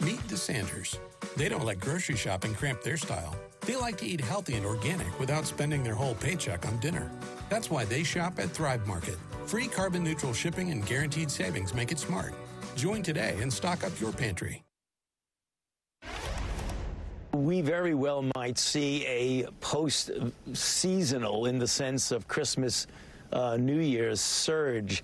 Meet the Sanders. They don't let grocery shopping cramp their style. They like to eat healthy and organic without spending their whole paycheck on dinner. That's why they shop at Thrive Market. Free carbon-neutral shipping and guaranteed savings make it smart. Join today and stock up your pantry. We very well might see a post-seasonal, in the sense of Christmas, New Year's surge.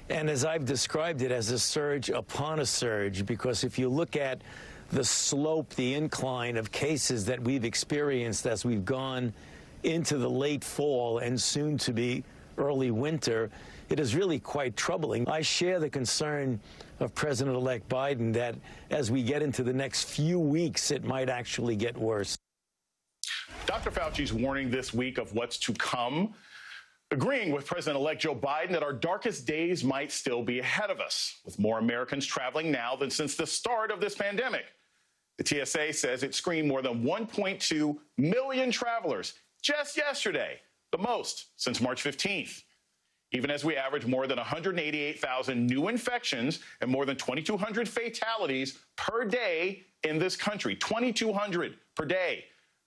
And as I've described it, as a surge upon a surge, because if you look at the slope, the incline of cases that we've experienced as we've gone into the late fall and soon to be early winter, it is really quite troubling. I share the concern of President-elect Biden that as we get into the next few weeks, it might actually get worse. Dr. Fauci's warning this week of what's to come, agreeing with President-elect Joe Biden that our darkest days might still be ahead of us, with more Americans traveling now than since the start of this pandemic. The TSA says it screened more than 1.2 million travelers just yesterday, the most since March 15th. Even as we average more than 188,000 new infections and more than 2,200 fatalities per day in this country, 2,200 per day.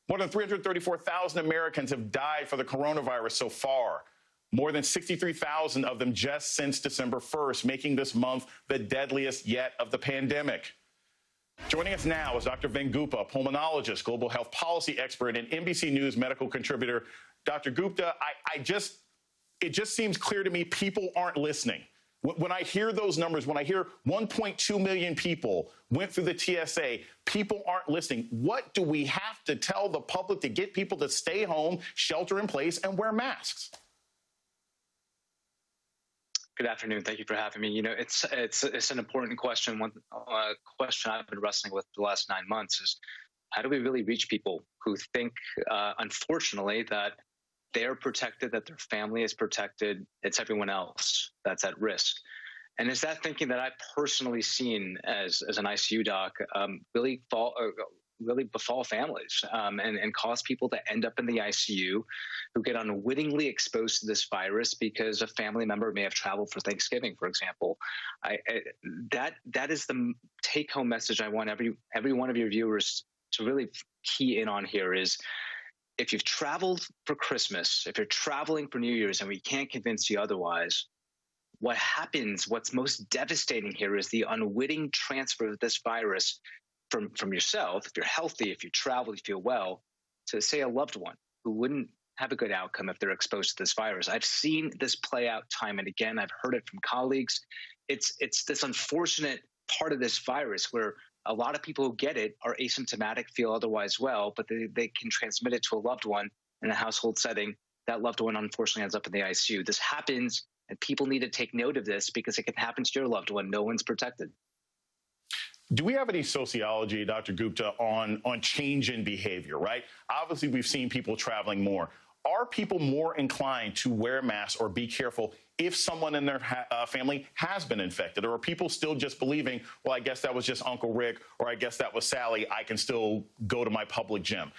More than 334,000 Americans have died for the coronavirus so far. More than 63,000 of them just since December 1st, making this month the deadliest yet of the pandemic. Joining us now is Dr. Gupta, a pulmonologist, global health policy expert, and NBC News medical contributor. Dr. Gupta, it just seems clear to me people aren't listening. When I hear those numbers, when I hear 1.2 million people went through the TSA, people aren't listening. What do we have to tell the public to get people to stay home, shelter in place, and wear masks? Good afternoon. Thank you for having me. You know, it's an important question. One question I've been wrestling with the last 9 months is how do we really reach people who think, unfortunately, that they're protected, that their family is protected, it's everyone else that's at risk. And is that thinking that I've personally seen as an ICU doc really befall families and cause people to end up in the ICU who get unwittingly exposed to this virus because a family member may have traveled for Thanksgiving, for example. That is the take-home message I want every one of your viewers to really key in on here is, if you've traveled for Christmas, if you're traveling for New Year's and we can't convince you otherwise, what happens, what's most devastating here is the unwitting transfer of this virus from yourself, if you're healthy, if you travel, you feel well, to, say, a loved one who wouldn't have a good outcome if they're exposed to this virus. I've seen this play out time and again. I've heard it from colleagues. It's this unfortunate part of this virus where a lot of people who get it are asymptomatic, feel otherwise well, but they can transmit it to a loved one in a household setting. That loved one unfortunately ends up in the ICU. This happens, and people need to take note of this because it can happen to your loved one. No one's protected. Do we have any sociology, Dr. Gupta, on change in behavior, right? Obviously, we've seen people traveling more. Are people more inclined to wear masks or be careful if someone in their family has been infected? Or are people still just believing, well, I guess that was just Uncle Rick, or I guess that was Sally, I can still go to my public gym?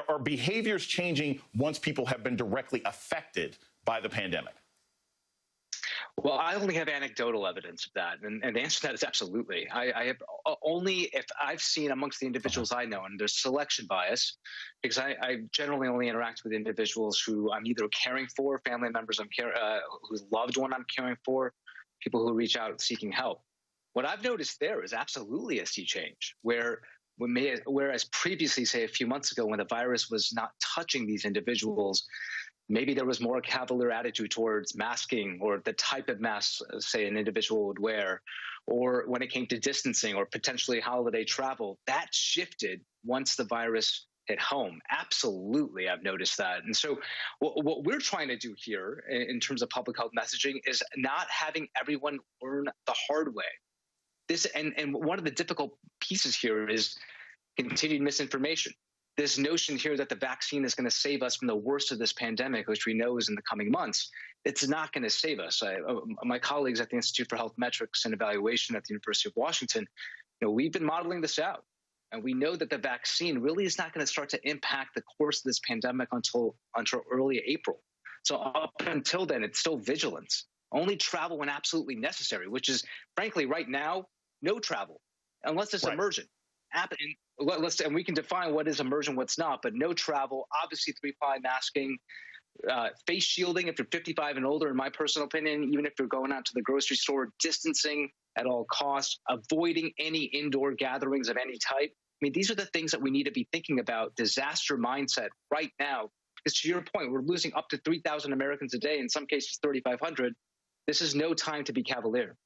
Are behaviors changing once people have been directly affected by the pandemic? Well, I only have anecdotal evidence of that, and the answer to that is absolutely. I have only if I've seen amongst the individuals I know, and there's selection bias, because I generally only interact with individuals who I'm either caring for, family members whose loved one I'm caring for, people who reach out seeking help. What I've noticed there is absolutely a sea change, whereas previously, say a few months ago, when the virus was not touching these individuals, maybe there was more cavalier attitude towards masking or the type of mask, say, an individual would wear, or when it came to distancing or potentially holiday travel. That shifted once the virus hit home. Absolutely, I've noticed that. And so what we're trying to do here in terms of public health messaging is not having everyone learn the hard way. And one of the difficult pieces here is continued misinformation. This notion here that the vaccine is going to save us from the worst of this pandemic, which we know is in the coming months, it's not going to save us. My colleagues at the Institute for Health Metrics and Evaluation at the University of Washington, we've been modeling this out. And we know that the vaccine really is not going to start to impact the course of this pandemic until early April. So up until then, it's still vigilance. Only travel when absolutely necessary, which is, frankly, right now, no travel, unless it's emergent. And we can define what is emergent and what's not, but no travel, obviously 3-ply masking, face shielding if you're 55 and older, in my personal opinion, even if you're going out to the grocery store, distancing at all costs, avoiding any indoor gatherings of any type. I mean, these are the things that we need to be thinking about, disaster mindset right now. Because to your point, we're losing up to 3,000 Americans a day, in some cases 3,500. This is no time to be cavalier.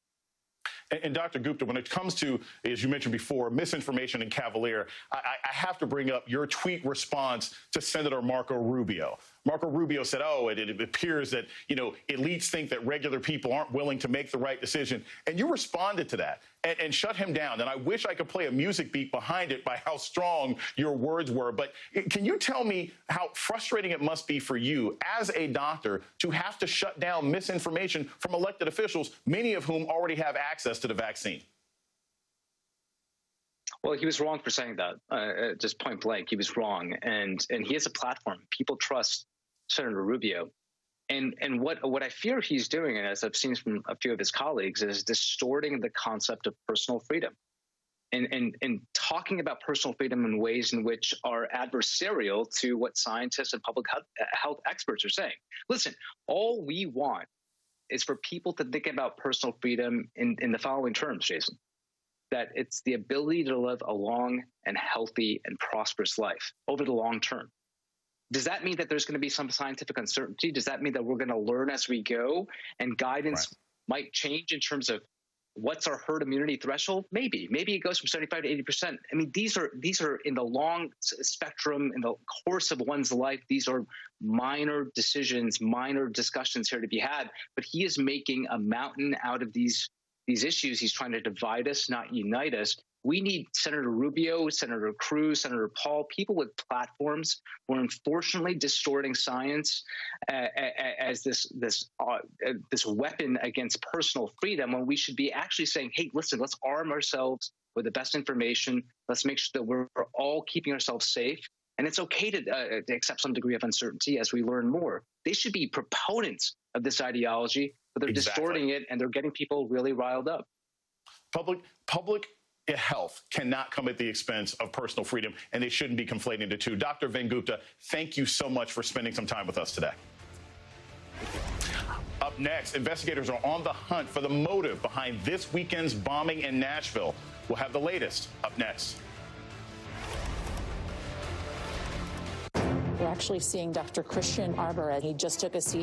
And Dr. Gupta, when it comes to, as you mentioned before, misinformation and cavalier, I have to bring up your tweet response to Senator Marco Rubio. Marco Rubio said, it appears that, elites think that regular people aren't willing to make the right decision. And you responded to that and shut him down. And I wish I could play a music beat behind it by how strong your words were. But can you tell me how frustrating it must be for you as a doctor to have to shut down misinformation from elected officials, many of whom already have access to the vaccine? Well, he was wrong for saying that. Just point blank, he was wrong. And he has a platform. People trust Senator Rubio. And what I fear he's doing, and as I've seen from a few of his colleagues, is distorting the concept of personal freedom and talking about personal freedom in ways in which are adversarial to what scientists and public health experts are saying. Listen, all we want is for people to think about personal freedom in the following terms, Jason, that it's the ability to live a long and healthy and prosperous life over the long term. Does that mean that there's going to be some scientific uncertainty? Does that mean that we're going to learn as we go and guidance might change in terms of what's our herd immunity threshold? Maybe it goes from 75 to 80%. I mean, these are in the long spectrum, in the course of one's life. These are minor decisions, minor discussions here to be had. But he is making a mountain out of these issues. He's trying to divide us, not unite us. We need Senator Rubio, Senator Cruz, Senator Paul, people with platforms who are unfortunately distorting science as this weapon against personal freedom, when we should be actually saying, hey, listen, let's arm ourselves with the best information. Let's make sure that we're all keeping ourselves safe. And it's okay to accept some degree of uncertainty as we learn more. They should be proponents of this ideology, but they're distorting it, and they're getting people really riled up. Public health cannot come at the expense of personal freedom, and they shouldn't be conflating the two. Dr. Vin Gupta, thank you so much for spending some time with us today. Up next, investigators are on the hunt for the motive behind this weekend's bombing in Nashville. We'll have the latest up next. We're actually seeing Dr. Christian Arbor. He just took a seat